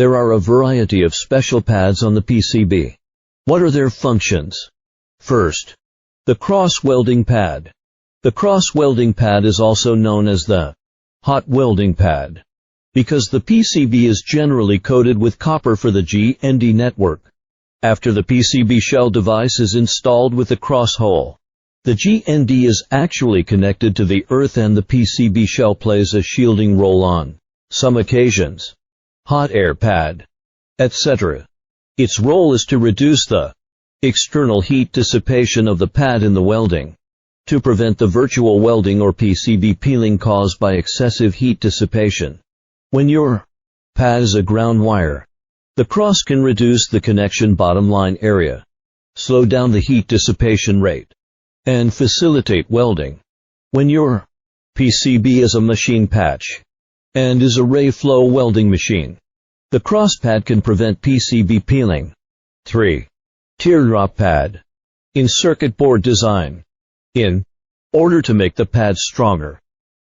There are a variety of special pads on the PCB. What are their functions? First, the cross-welding pad. The cross-welding pad is also known as the hot welding pad, because the PCB is generally coated with copper for the GND network. After the PCB shell device is installed with the cross hole, the GND is actually connected to the earth and the PCB shell plays a shielding role on some occasions, hot air pad, etc. Its role is to reduce the external heat dissipation of the pad in the welding, to prevent the virtual welding or PCB peeling caused by excessive heat dissipation. When your pad is a ground wire, the cross can reduce the connection bottom line area, slow down the heat dissipation rate, and facilitate welding. When your PCB is a machine patch and is a ray flow welding machine, the cross pad can prevent PCB peeling. 3. Teardrop pad. In circuit board design, in order to make the pad stronger,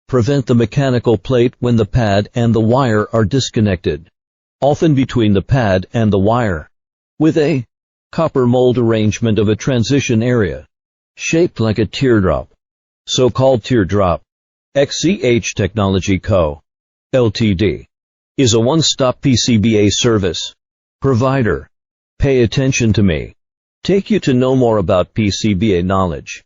prevent the mechanical plate when the pad and the wire are disconnected, often between the pad and the wire, with a copper mold arrangement of a transition area, shaped like a teardrop, so-called teardrop. XZH Technology Co., Ltd. is a one-stop PCBA service provider. Pay attention to me. Take you to know more about PCBA knowledge.